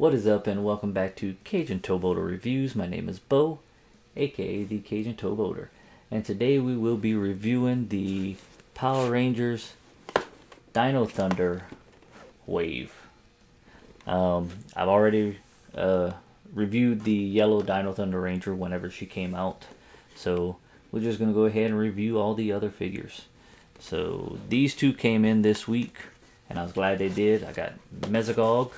What is up, and welcome back to Cajun Towboater Reviews. My name is Bo, aka the Cajun Towboater, and today we will be reviewing the Power Rangers Dino Thunder Wave. I've already reviewed the yellow Dino Thunder Ranger whenever she came out, so we're just going to go ahead and review all the other figures. So these two came in this week, and I was glad they did. I got Mesogog.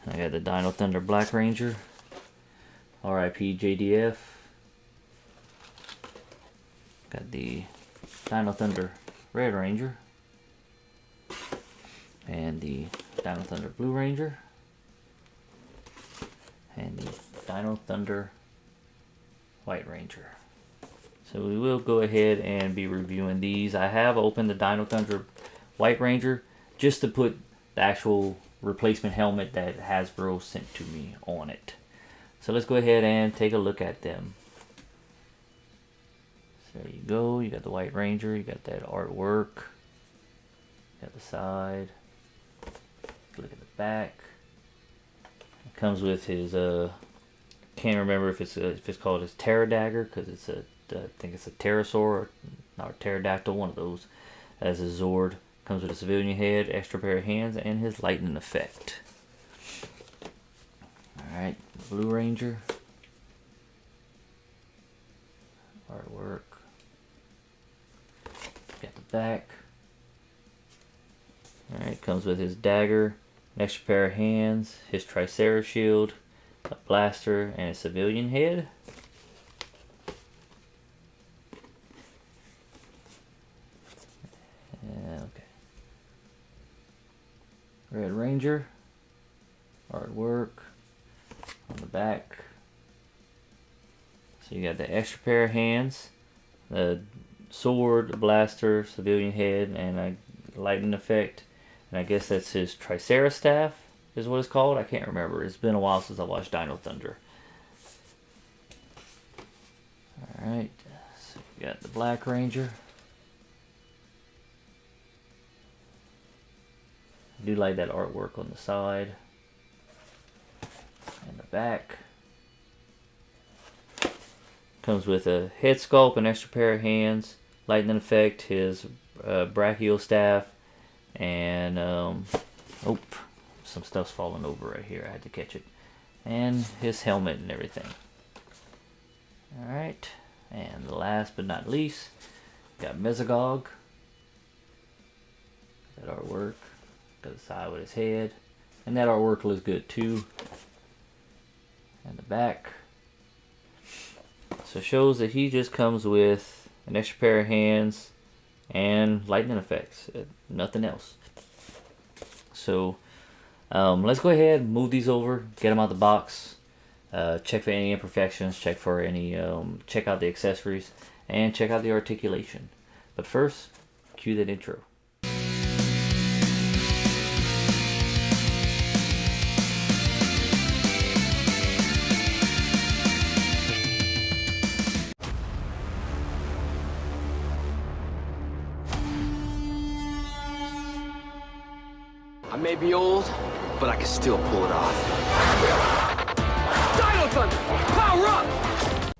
I got the Dino Thunder Black Ranger, R.I.P. JDF. Got the Dino Thunder Red Ranger, and the Dino Thunder Blue Ranger, and the Dino Thunder White Ranger. So we will go ahead and be reviewing these. I have opened the Dino Thunder White Ranger just to put the actual replacement helmet that Hasbro sent to me on it. So let's go ahead and take a look at them. So there you go. You got the White Ranger. You got that artwork. You got the side. Look at the back. It comes with his can't remember if it's called his Terra Dagger, because it's I think it's a pterosaur or pterodactyl, one of those, as a Zord. Comes with a civilian head, extra pair of hands, and his lightning effect. Alright, Blue Ranger. Artwork. Got the back. Alright, comes with his dagger, an extra pair of hands, his Tricera shield, a blaster, and a civilian head. Red Ranger, artwork on the back. So you got the extra pair of hands, the sword, blaster, civilian head, and a lightning effect. And I guess that's his Tricera staff is what it's called. I can't remember. It's been a while since I watched Dino Thunder. Alright, so you got the Black Ranger. I do like that artwork on the side and the back. Comes with a head sculpt, an extra pair of hands, lightning effect, his brachial staff, and some stuff's falling over right here. I had to catch it, and his helmet and everything. All right, and last but not least, got Mesogog. That artwork. Got the side with his head, and that artwork looks good too. And the back. So it shows that he just comes with an extra pair of hands and lightning effects. Nothing else. So let's go ahead and move these over, get them out the box, check for any imperfections, check for any, check out the accessories, and check out the articulation. But first, cue that intro. I may be old, but I can still pull it off. Dino Thunder, power up!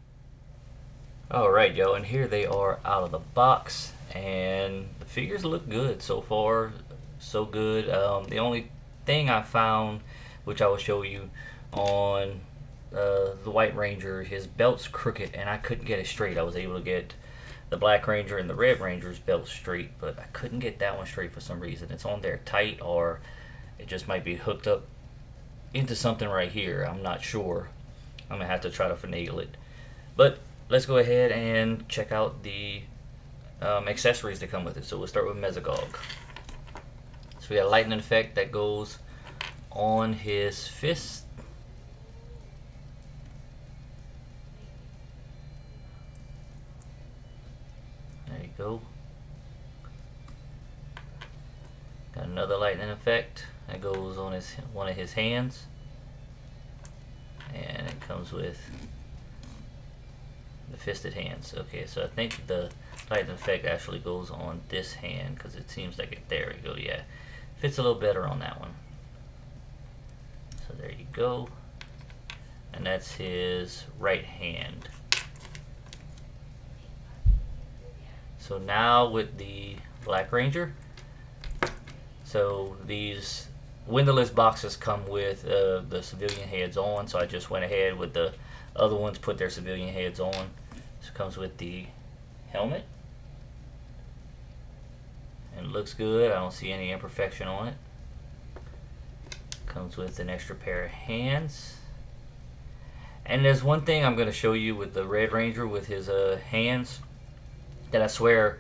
Alright, yo, and here they are out of the box, and the figures look good so far. So good. The only thing I found, which I will show you on the White Ranger, his belt's crooked, and I couldn't get it straight. I was able to get the Black Ranger and the Red Ranger's belt straight, but I couldn't get that one straight for some reason. It's on there tight, or it just might be hooked up into something right here. I'm not sure. I'm gonna have to try to finagle it. But let's go ahead and check out the accessories that come with it. So we'll start with Mesogog. So we got a lightning effect that goes on his fist. There you go. Got another lightning effect that goes on one of his hands, and it comes with the fisted hands. Okay, so I think the lightning effect actually goes on this hand, because it seems like it. There we go. Yeah, fits a little better on that one. So there you go. And that's his right hand. So now with the Black Ranger, so these windowless boxes come with the civilian heads on, so I just went ahead with the other ones, put their civilian heads on. So it comes with the helmet, and it looks good. I don't see any imperfection on it. Comes with an extra pair of hands. And there's one thing I'm going to show you with the Red Ranger with his hands that I swear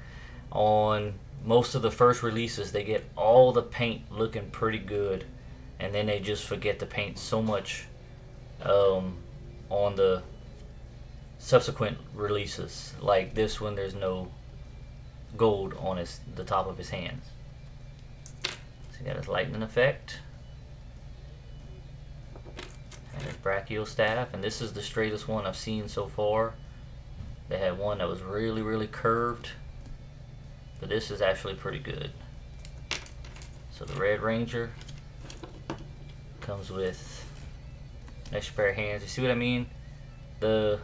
on most of the first releases they get all the paint looking pretty good, and then they just forget to paint so much on the subsequent releases. Like this one, there's no gold on the top of his hands. So you got his lightning effect and his brachial staff, and this is the straightest one I've seen so far. They had one that was really curved, but this is actually pretty good. So the Red Ranger comes with an extra pair of hands. You see what I mean? The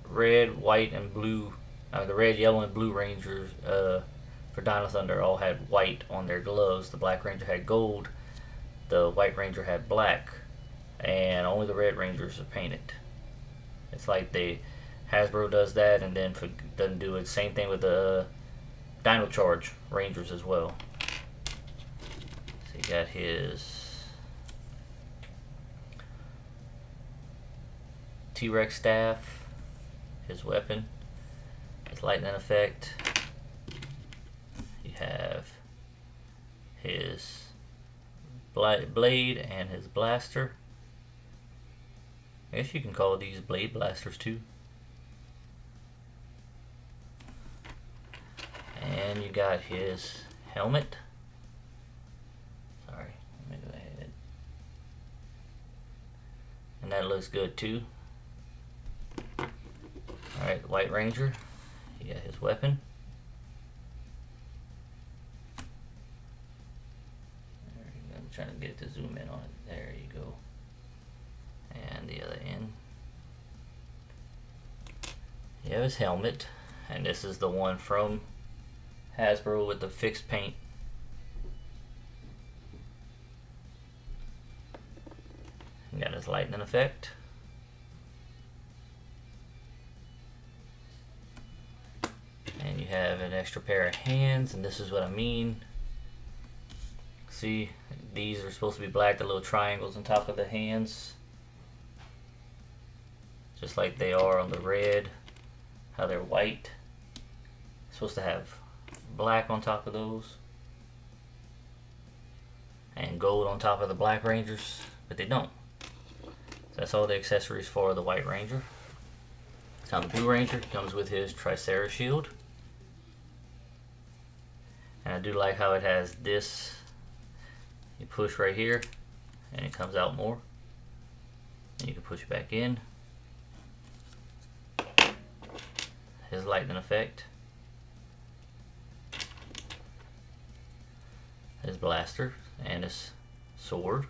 red, white, and blue, the red, yellow, and blue Rangers for Dino Thunder all had white on their gloves. The Black Ranger had gold. The White Ranger had black, and only the Red Rangers are painted. It's like Hasbro does that and then doesn't do it. Same thing with the Dino Charge Rangers as well. So you got his T-Rex staff, his weapon, his lightning effect. You have his blade and his blaster. I guess you can call these blade blasters too. And you got his helmet. Sorry, let me go ahead. And that looks good too. Alright, the White Ranger. You got his weapon. There you go. I'm trying to get it to zoom in on it. There you go. And the other end. You have his helmet. And this is the one from Hasbro with the fixed paint. You got his lightning effect. And you have an extra pair of hands, and this is what I mean. See, these are supposed to be black, the little triangles on top of the hands. Just like they are on the red, how they're white. Supposed to have black on top of those and gold on top of the Black Rangers, but they don't. So that's all the accessories for the White Ranger. Now the Blue Ranger comes with his Tricera shield, and I do like how it has this. You push right here and it comes out more, and you can push it back in. His lightning effect, his blaster, and his sword.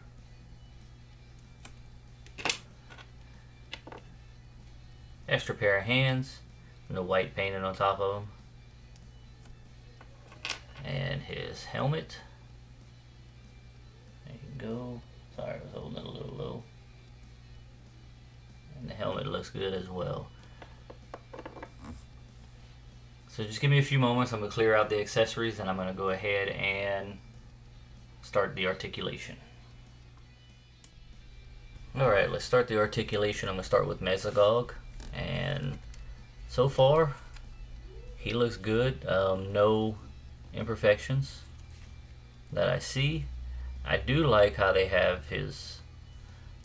Extra pair of hands, no white painted on top of them. And his helmet. There you go. Sorry, I was holding it a little low. And the helmet looks good as well. So just give me a few moments. I'm going to clear out the accessories, and I'm going to go ahead and start the articulation. Alright, let's start the articulation. I'm going to start with Mesogog, and so far he looks good. No imperfections that I see. I do like how they have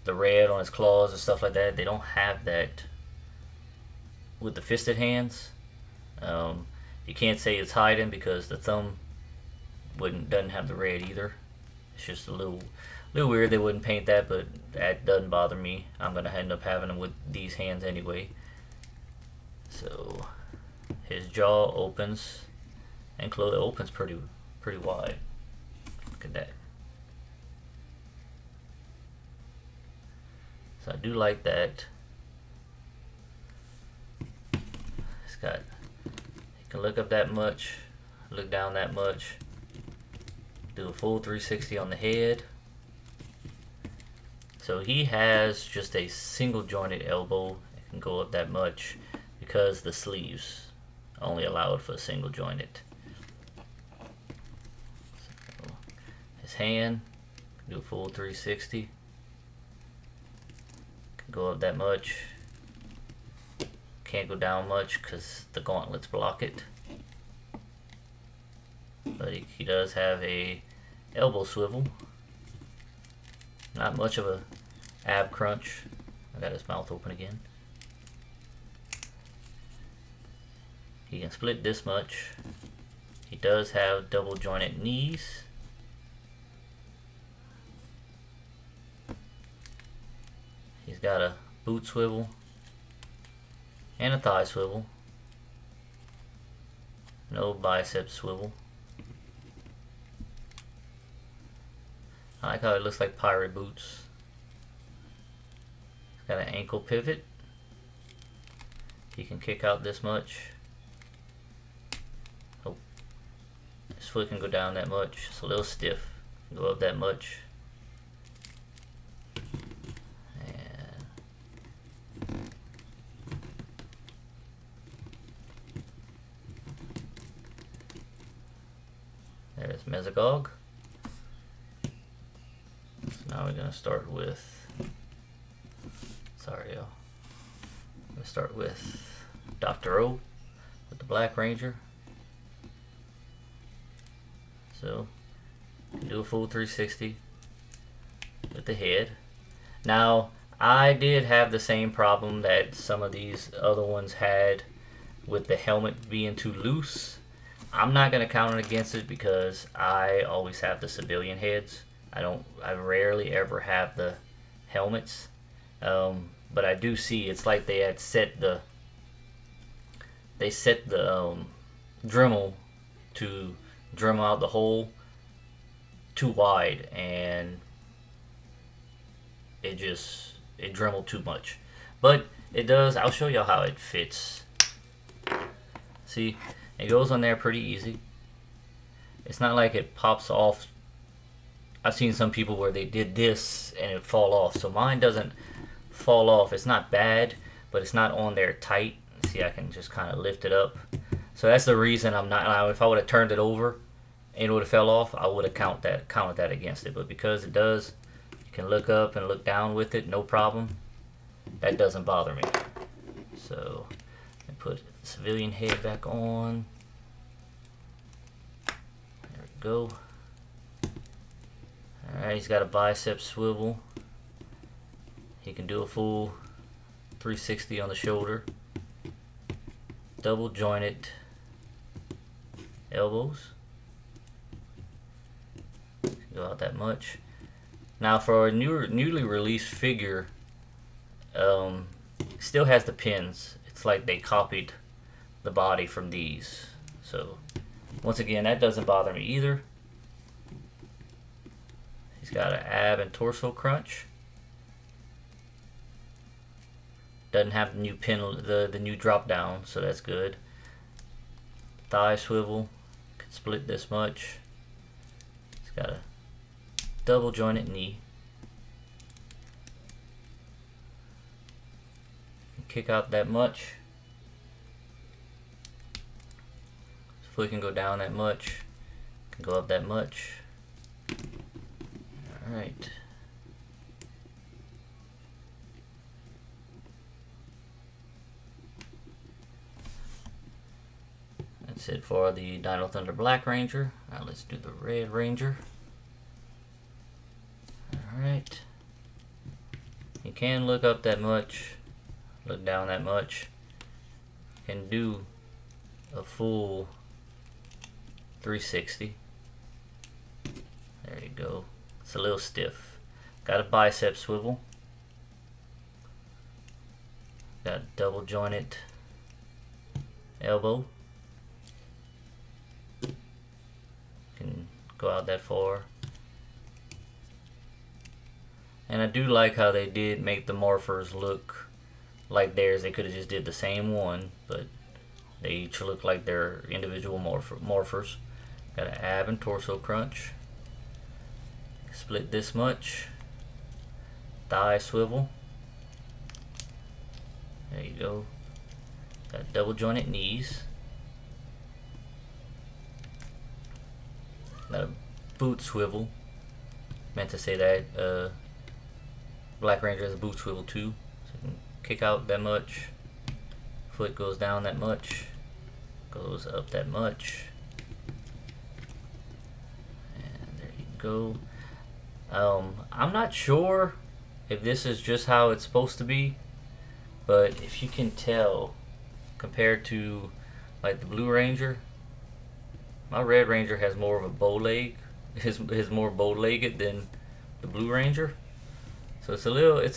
the red on his claws and stuff like that. They don't have that with the fisted hands. You can't say it's hiding because the thumb doesn't have the red either. It's just a little weird they wouldn't paint that, but that doesn't bother me. I'm gonna end up having them with these hands anyway. So his jaw opens and opens pretty wide. Look at that. So I do like that. It's got, you can look up that much, look down that much, do a full 360 on the head. So he has just a single jointed elbow. It can go up that much because the sleeves only allow it for a single jointed. So his hand, do a full 360. Go up that much. Can't go down much because the gauntlets block it. But he does have a elbow swivel. Not much of a ab crunch. I got his mouth open again. He can split this much. He does have double jointed knees. He's got a boot swivel and a thigh swivel. No bicep swivel. I like how it looks like pirate boots. He's got an ankle pivot. He can kick out this much. Oh, his foot can go down that much. It's a little stiff. Go up that much. There's Mesogog. So now we're gonna start with, sorry y'all. I'm gonna start with Dr. O with the Black Ranger. So do a full 360 with the head. Now I did have the same problem that some of these other ones had with the helmet being too loose. I'm not gonna count it against it because I always have the civilian heads. I rarely ever have the helmets. But I do see it's like they had set the Dremel to Dremel out the hole too wide, and it Dremeled too much. But it does. I'll show you how it fits. See, it goes on there pretty easy. It's not like it pops off. I've seen some people where they did this and it fall off. So mine doesn't fall off. It's not bad, but it's not on there tight. See, I can just kind of lift it up. So that's the reason I'm not. If I would have turned it over and it would have fell off, I would have counted that against it. But because it does, you can look up and look down with it, no problem. That doesn't bother me. So I put the civilian head back on. There we go. Alright, he's got a bicep swivel. He can do a full 360 on the shoulder. Double jointed elbows. Go out that much. Now for a newly released figure, still has the pins. It's like they copied the body from these. So once again, that doesn't bother me either. He's got an ab and torso crunch. Doesn't have the new pin, the new drop down, so that's good. Thigh swivel, can split this much. He's got a double jointed knee. Can kick out that much. His foot can go down that much. Can go up that much. Alright. That's it for the Dino Thunder Black Ranger. Now let's do the Red Ranger. Alright. You can look up that much, look down that much. You can do a full 360. There you go. It's a little stiff. Got a bicep swivel. Got double jointed elbow. Can go out that far. And I do like how they did make the morphers look like theirs. They could have just did the same one, but they each look like their individual morphers. Got an ab and torso crunch. Split this much. Thigh swivel. There you go. Got double jointed knees. Got a boot swivel. Meant to say that Black Ranger has a boot swivel too. So you can kick out that much. Foot goes down that much. Goes up that much. And there you go. I'm not sure if this is just how it's supposed to be, but if you can tell, compared to like the Blue Ranger, my Red Ranger has more of a bow leg. Is more bow-legged than the Blue Ranger, so it's a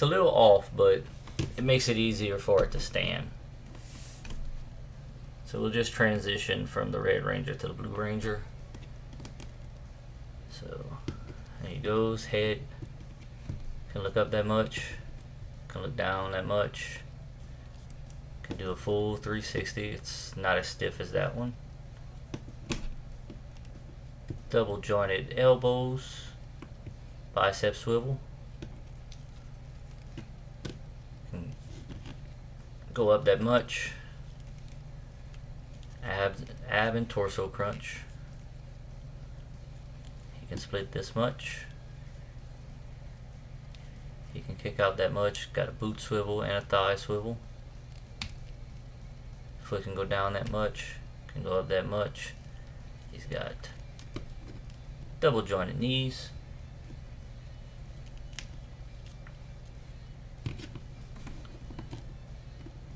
little off, but it makes it easier for it to stand. So we'll just transition from the Red Ranger to the Blue Ranger. So there he goes. Head can look up that much, can look down that much, can do a full 360. It's not as stiff as that one. Double jointed elbows, bicep swivel, can go up that much, ab and torso crunch. He can split this much. He can kick out that much. Got a boot swivel and a thigh swivel. Foot can go down that much, can go up that much. He's got double jointed knees.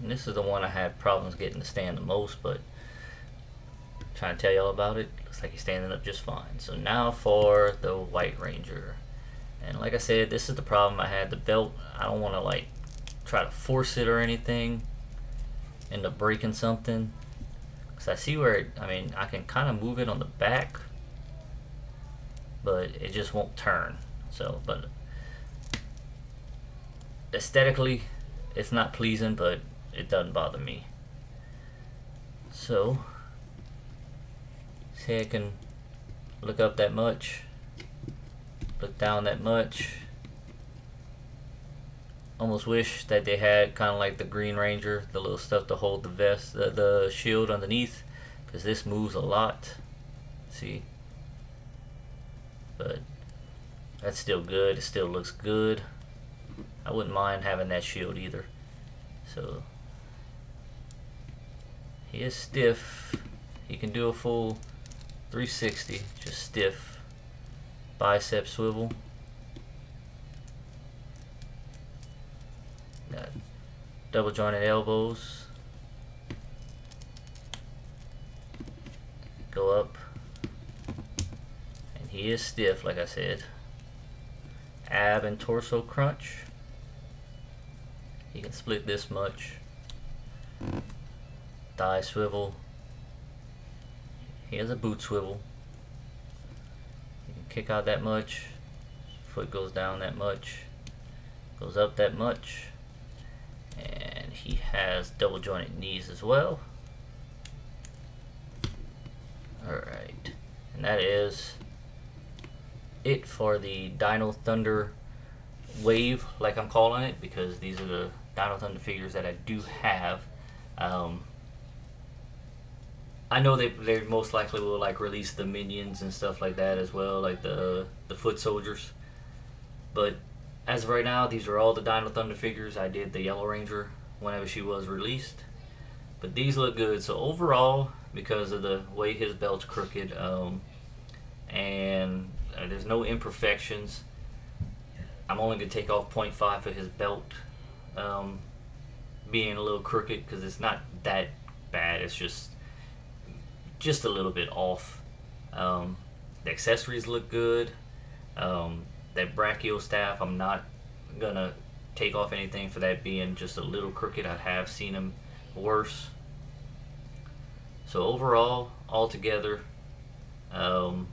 And this is the one I had problems getting to stand the most, but I'm trying to tell y'all about it. Looks like he's standing up just fine. So now for the White Ranger. And like I said, this is the problem I had. The belt, I don't want to like try to force it or anything into breaking something. Because I see where it, I can kind of move it on the back, but it just won't turn. So, but aesthetically it's not pleasing, but it doesn't bother me. So his head can look up that much, look down that much. Almost wish that they had kind of like the Green Ranger, the little stuff to hold the vest, the shield underneath, because this moves a lot. See? But that's still good. It still looks good. I wouldn't mind having that shield either. So he is stiff. He can do a full 360, just stiff. Bicep swivel. Got double jointed elbows. Go up. He is stiff, like I said. Ab and torso crunch. He can split this much. Thigh swivel. He has a boot swivel. He can kick out that much. Foot goes down that much. Goes up that much. And he has double jointed knees as well. Alright. And that is it for the Dino Thunder wave, like I'm calling it, because these are the Dino Thunder figures that I do have. I know they most likely will like release the minions and stuff like that as well, like the foot soldiers. But as of right now, these are all the Dino Thunder figures. I did the Yellow Ranger whenever she was released, but these look good. So overall, because of the way his belt's crooked, and there's no imperfections, I'm only going to take off 0.5 for his belt being a little crooked, because it's not that bad. It's just a little bit off. The accessories look good. That brachial staff, I'm not going to take off anything for that being just a little crooked. I have seen them worse. So overall, altogether, I'm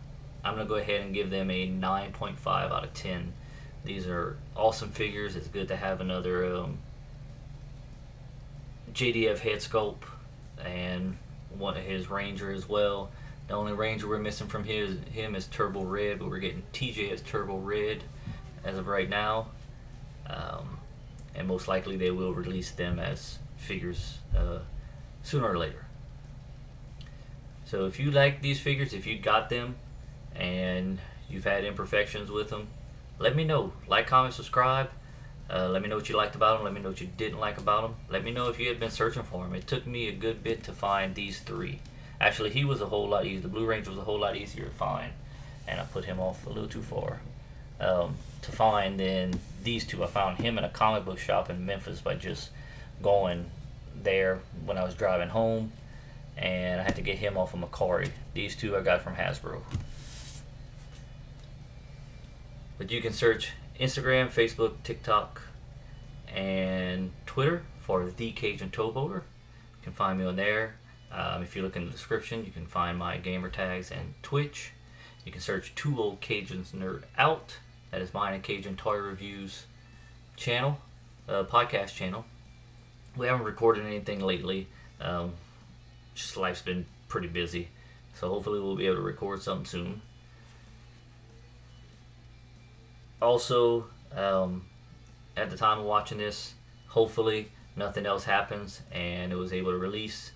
going to go ahead and give them a 9.5 out of 10. These are awesome figures. It's good to have another JDF head sculpt and one of his Ranger as well. The only Ranger we're missing from him is Turbo Red, but we're getting TJ as Turbo Red as of right now. And most likely they will release them as figures sooner or later. So if you like these figures, if you got them and you've had imperfections with them, let me know. Like, comment, subscribe. Let me know what you liked about them. Let me know what you didn't like about them. Let me know if you had been searching for them. It took me a good bit to find these three. Actually, he was a whole lot easier. The Blue Ranger was a whole lot easier to find, and I put him off a little too far to find than these two. I found him in a comic book shop in Memphis by just going there when I was driving home, and I had to get him off of Macari. These two I got from Hasbro. But you can search Instagram, Facebook, TikTok, and Twitter for The Cajun Towboater. You can find me on there. If you look in the description, you can find my gamer tags and Twitch. You can search Two Old Cajuns Nerd Out. That is mine and Cajun Toy Reviews channel, podcast channel. We haven't recorded anything lately. Just life's been pretty busy. So hopefully we'll be able to record something soon. Also, at the time of watching this, hopefully nothing else happens and it was able to release.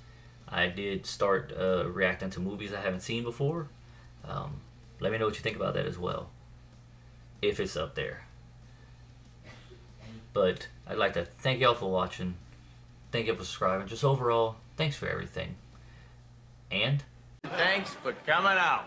I did start reacting to movies I haven't seen before. Let me know what you think about that as well, if it's up there. But I'd like to thank y'all for watching. Thank you for subscribing. Just overall, thanks for everything. And Thanks for coming out.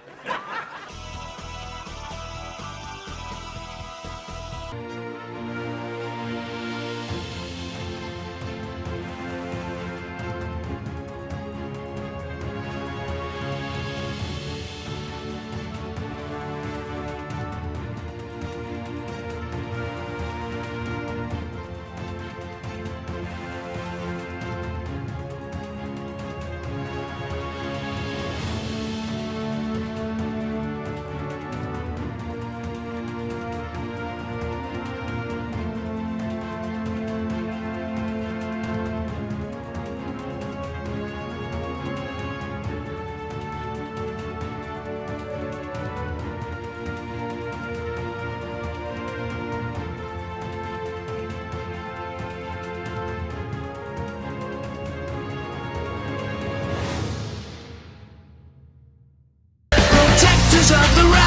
Protectors of the right.